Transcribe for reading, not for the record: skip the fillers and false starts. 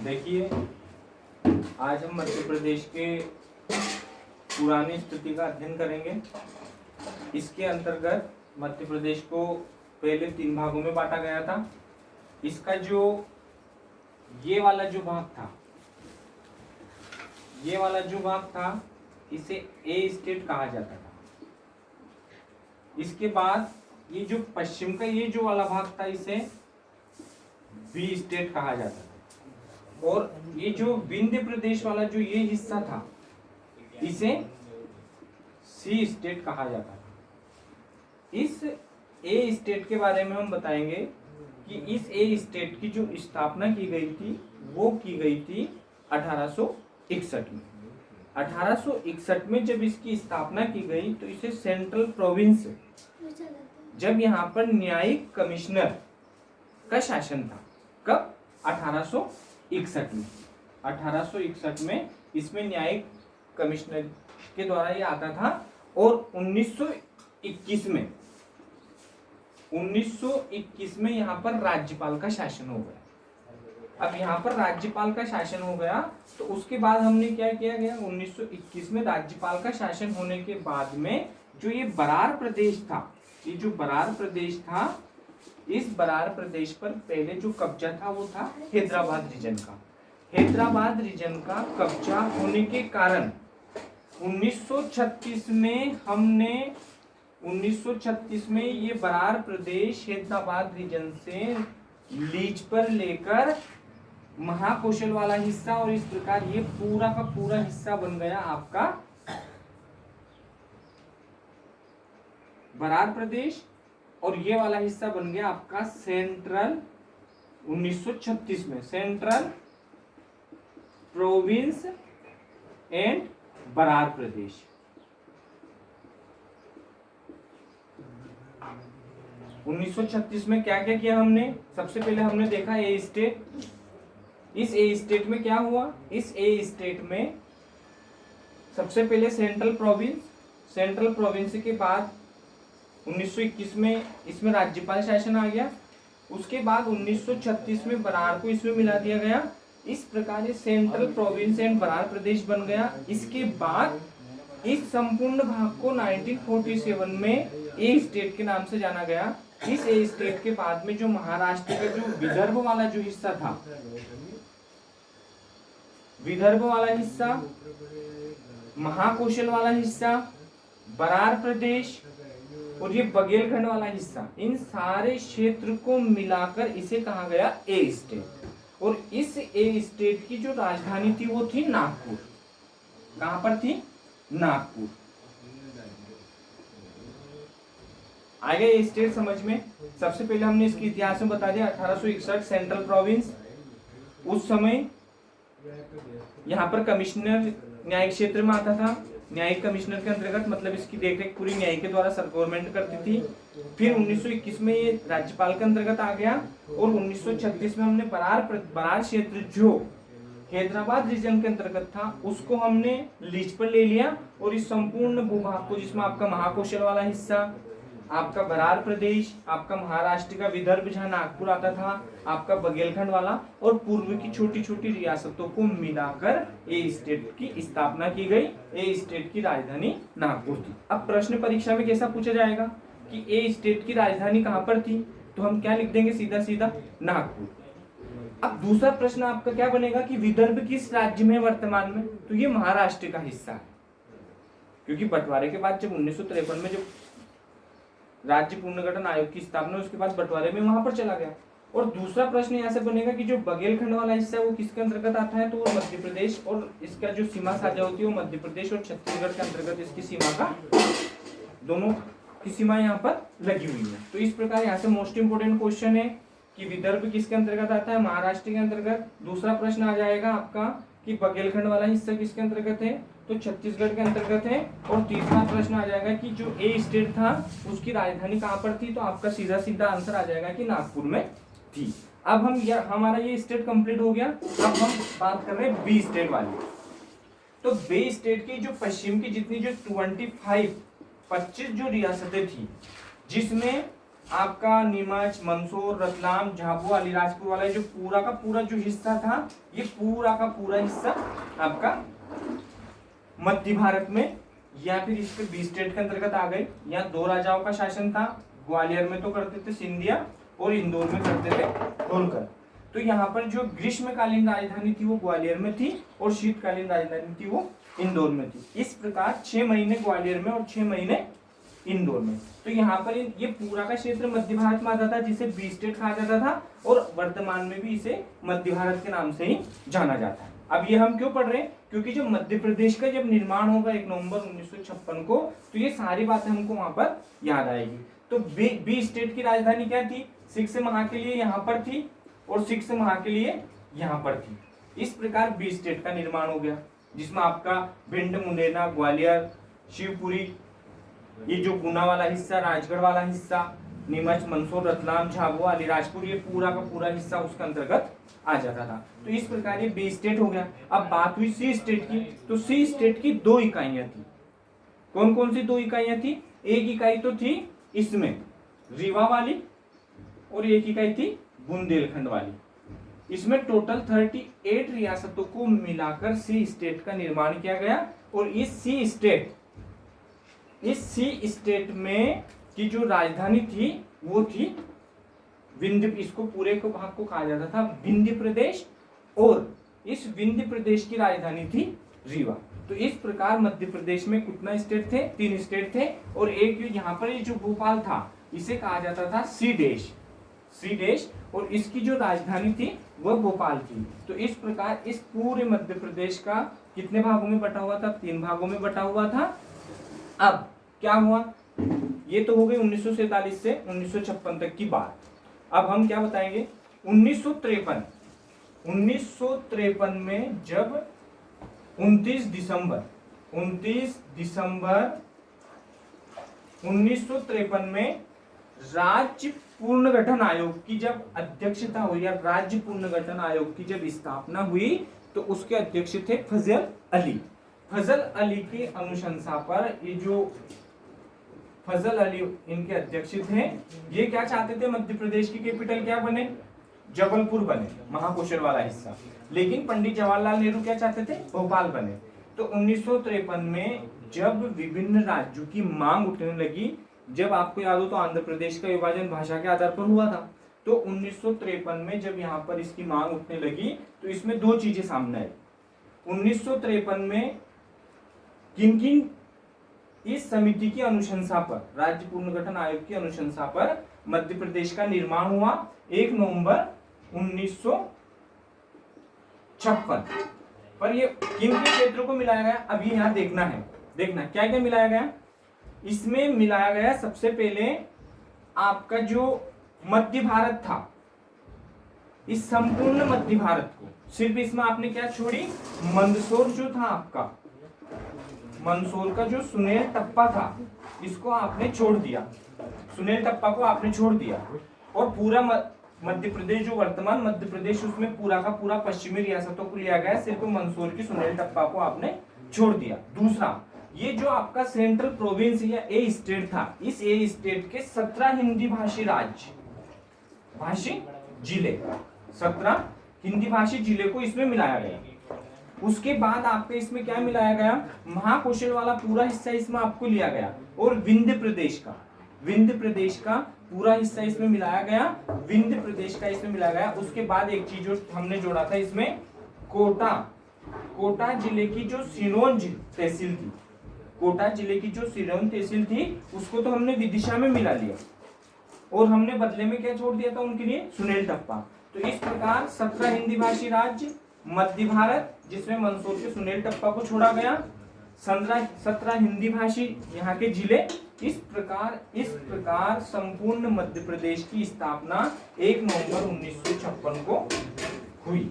देखिए, आज हम मध्य प्रदेश के पुरानी स्थिति का अध्ययन करेंगे। इसके अंतर्गत मध्य प्रदेश को पहले 3 भागों में बांटा गया था। इसका जो ये वाला जो भाग था इसे ए स्टेट कहा जाता था। इसके बाद ये जो पश्चिम का ये जो वाला भाग था इसे बी स्टेट कहा जाता था, और ये जो विंध्य प्रदेश वाला जो ये हिस्सा था इसे सी स्टेट कहा जाता था। इस ए स्टेट के बारे में हम बताएंगे कि इस ए स्टेट की जो स्थापना की गई थी वो की गई थी 1861 में। 1861 में जब इसकी स्थापना की गई तो इसे सेंट्रल प्रोविंस, जब यहाँ पर न्यायिक कमिश्नर का शासन था। कब? 1861 में। 1861 में इसमें न्यायिक कमिश्नर के द्वारा ये आता था, और 1921 में यहाँ पर राज्यपाल का शासन हो गया। अब यहाँ पर राज्यपाल का शासन हो गया तो उसके बाद हमने क्या किया गया, 1921 में राज्यपाल का शासन होने के बाद में जो ये बरार प्रदेश था, ये जो बरार प्रदेश था, इस बरार प्रदेश पर पहले जो कब्जा था वो था हैदराबाद रीजन का। हैदराबाद रीजन का कब्जा होने के कारण 1936 में ये बरार प्रदेश हैदराबाद रीजन से लीज पर लेकर महाकौशल वाला हिस्सा, और इस प्रकार ये पूरा का पूरा हिस्सा बन गया आपका बरार प्रदेश, और ये वाला हिस्सा बन गया आपका सेंट्रल 1936 में सेंट्रल प्रोविंस एंड बरार प्रदेश। 1936 में क्या क्या किया हमने? सबसे पहले हमने देखा ए स्टेट। इस ए स्टेट में क्या हुआ? इस ए स्टेट में सबसे पहले सेंट्रल प्रोविंस के बाद 1921 में इसमें राज्यपाल शासन आ गया। उसके बाद 1936 में बरार को इसमें मिला दिया गया। इस प्रकार ये सेंट्रल प्रोविंस एंड बरार प्रदेश बन गया। इसके बाद इस संपूर्ण भाग को 1947 में ए स्टेट के नाम से जाना गया। इस ए स्टेट के बाद में जो महाराष्ट्र का जो विदर्भ वाला जो हिस्सा था, विदर्भ वाला हिस्सा, महाकौशल वाला हिस्सा, बरार प्रदेश और ये बघेलखंड वाला हिस्सा, इन सारे क्षेत्र को मिलाकर इसे कहा गया ए स्टेट। और इस ए स्टेट की जो राजधानी थी वो थी नागपुर। कहां पर थी? नागपुर। आ गया ए स्टेट समझ में? सबसे पहले हमने इसके इतिहास में बता दिया 1861 सेंट्रल प्रोविंस। उस समय यहाँ पर कमिश्नर न्यायिक क्षेत्र में आता था। न्यायिक कमिश्नर के अंतर्गत मतलब इसकी देखरेख पूरी न्याय के द्वारा गवर्नमेंट करती थी। फिर 1921 में ये राज्यपाल के अंतर्गत आ गया, और 1936 में हमने बरार क्षेत्र जो हैदराबाद रीजन के अंतर्गत था उसको हमने लीज पर ले लिया, और इस संपूर्ण भूभाग को, जिसमें आपका महाकौशल वाला हिस्सा, आपका बरार प्रदेश, आपका महाराष्ट्र का विदर्भ जहाँ नागपुर आता था, आपका बघेलखंड वाला, और पूर्व की छोटी छोटी रियासतों को मिलाकर ए स्टेट की स्थापना की गई। ए स्टेट की राजधानी नागपुर थी। अब प्रश्न परीक्षा में कैसा पूछा जाएगा कि ए स्टेट की राजधानी कहाँ पर थी, तो हम क्या लिख देंगे? सीधा सीधा नागपुर। अब दूसरा प्रश्न आपका क्या बनेगा कि विदर्भ किस राज्य में वर्तमान में, तो ये महाराष्ट्र का हिस्सा है, क्योंकि बंटवारे के बाद जब 1953 में जब राज्य पुनर्गठन आयोग की स्थापना, उसके बाद बंटवारे में वहां पर चला गया। और दूसरा प्रश्न यहाँ से बनेगा कि जो बघेलखंड वाला हिस्सा है वो किसके अंतर्गत आता है, तो वो मध्य प्रदेश, और इसका जो सीमा साझा होती है वो मध्य प्रदेश और छत्तीसगढ़ के अंतर्गत इसकी सीमा का, दोनों की सीमा यहाँ पर लगी हुई है। तो इस प्रकार यहाँ से मोस्ट इंपोर्टेंट क्वेश्चन है कि विदर्भ किसके अंतर्गत आता है? महाराष्ट्र के अंतर्गत। दूसरा प्रश्न आ जाएगा आपका कि बघेलखंड वाला हिस्सा किसके अंतर्गत है, तो छत्तीसगढ़ के अंतर्गत है। और तीसरा प्रश्न आ जाएगा कि जो ए स्टेट था उसकी राजधानी कहाँ पर थी, तो आपका सीधा सीधा आंसर आ जाएगा कि नागपुर में थी। अब हमारा ये स्टेट कंप्लीट हो गया। अब हम बात कर रहे हैं बी स्टेट वाली। तो बी स्टेट की जो पश्चिम की जितनी जो 25 जो रियासतें थी, जिसमें आपका नीमच, मंदसौर, रतलाम, झाबुआ, अलीराजपुर वाला जो पूरा का पूरा जो हिस्सा था, ये पूरा का पूरा हिस्सा आपका मध्य भारत में या फिर इसके 20 स्टेट के अंतर्गत आ गए। यहाँ 2 राजाओं का शासन था, ग्वालियर में तो करते थे सिंधिया और इंदौर में करते थे होलकर। तो यहाँ पर जो ग्रीष्मकालीन राजधानी थी वो ग्वालियर में थी और शीतकालीन राजधानी थी वो इंदौर में थी। इस प्रकार 6 महीने ग्वालियर में और 6 महीने इंदौर में। तो यहाँ पर ये पूरा का क्षेत्र मध्य भारत में आता था, जिसे 20 स्टेट कहा जाता था और वर्तमान में भी इसे मध्य भारत के नाम से ही जाना जाता है। अब ये हम क्यों पढ़ रहे हैं, क्योंकि जब मध्य प्रदेश का जब निर्माण होगा 1 नवंबर 1956 को, तो ये सारी बातें हमको वहां पर याद आएगी। तो 20 स्टेट की राजधानी क्या थी, 6 माह के लिए यहाँ पर थी और 6 माह के लिए यहाँ पर थी। इस प्रकार 20 स्टेट का निर्माण हो गया, जिसमें आपका भिंड, मुरैना, ग्वालियर, शिवपुरी, ये जो गुना वाला हिस्सा, राजगढ़ वाला हिस्सा, नीमच, मंदसौर, रतलाम, झाबुआ, अलीराजपुर, ये पूरा का पूरा हिस्सा उसके अंतर्गत आ जाता था। तो इस प्रकार ये 20 स्टेट हो गया। अब बात हुई सी स्टेट की, तो सी स्टेट की 2 इकाइयां थी। कौन कौन सी 2 इकाइयां थी? एक इकाई तो थी इसमें रीवा वाली और एक इकाई थी बुंदेलखंड वाली। इसमें टोटल 38 रियासतों को मिलाकर सी स्टेट का निर्माण किया गया। और इस सी स्टेट में की जो राजधानी थी वो थी विंध्य। इसको पूरे को भाग को कहा जाता था विंध्य प्रदेश, और इस विंध्य प्रदेश की राजधानी थी रीवा। तो इस प्रकार मध्य प्रदेश में कितना स्टेट थे? 3 स्टेट थे। और एक यहाँ पर ये जो भोपाल था इसे कहा जाता था सी देश, और इसकी जो राजधानी थी वह भोपाल थी। तो इस प्रकार इस पूरे मध्य प्रदेश का कितने भागों में बटा हुआ था? 3 भागों में बटा हुआ था। अब क्या हुआ, ये तो हो गई 1947 से 1956 तक की बात। अब हम क्या बताएंगे, 1953 में जब 29 दिसंबर 1953 में राज्य पुनर्गठन आयोग की जब अध्यक्षता हुई, या राज्य पुनर्गठन आयोग की जब स्थापना हुई, तो उसके अध्यक्ष थे फजल अली के अनुशंसा पर ये जो फजल अली इनके अध्यक्ष थे, ये क्या चाहते थे, मध्य प्रदेश की कैपिटल क्या बने? जबलपुर बने, महाकौशल वाला हिस्सा। लेकिन पंडित जवाहरलाल नेहरू क्या चाहते थे? भोपाल बने। तो 1953 में जब विभिन्न राज्यों की मांग उठने लगी, जब आपको याद हो तो आंध्र प्रदेश का विभाजन भाषा के आधार पर हुआ था, तो 1953 में जब यहाँ पर इसकी मांग उठने लगी तो इसमें 2 चीजें सामने आई। 1953 में किन इस समिति की अनुशंसा पर, राज्य पुनर्गठन आयोग की अनुशंसा पर मध्य प्रदेश का निर्माण हुआ 1 नवंबर 1956 पर। ये किन क्षेत्रों को मिलाया गया, अभी यहाँ देखना क्या क्या मिलाया गया। इसमें मिलाया गया सबसे पहले आपका जो मध्य भारत था, इस संपूर्ण मध्य भारत को, सिर्फ इसमें आपने क्या छोड़ी, मंदसौर जो था आपका, मंदसौर का जो सुनेल टप्पा था, इसको आपने छोड़ दिया, सुनेल टप्पा को आपने छोड़ दिया। और पूरा मध्य प्रदेश जो वर्तमान मध्य प्रदेश, उसमें पूरा का पूरा पश्चिमी रियासतों को लिया गया, सिर्फ मंदसौर की सुनेल टप्पा को आपने छोड़ दिया। दूसरा, ये जो आपका सेंट्रल प्रोविंस या ए स्टेट था, इस ए स्टेट के 17 हिंदी भाषी जिले, 17 हिंदी भाषी जिले को इसमें मिलाया गया। उसके बाद आपके इसमें क्या मिलाया गया, महाकौशल वाला पूरा हिस्सा इसमें आपको लिया गया, और विंध्य प्रदेश का पूरा हिस्सा इसमें मिलाया गया। उसके बाद एक चीज जो हमने जोड़ा था इसमें, कोटा जिले की जो सिरोंज तहसील थी, उसको तो हमने विदिशा में मिला लिया, और हमने बदले में क्या छोड़ दिया था उनके लिए, सुनेल टप्पा। तो इस प्रकार 17 हिंदी भाषी राज्य मध्य भारत, जिसमें मंदसौर के सुनेल टप्पा को छोड़ा गया, 17 हिंदी भाषी यहाँ के जिले। इस प्रकार संपूर्ण मध्य प्रदेश की स्थापना 1 नवंबर 1956 को हुई।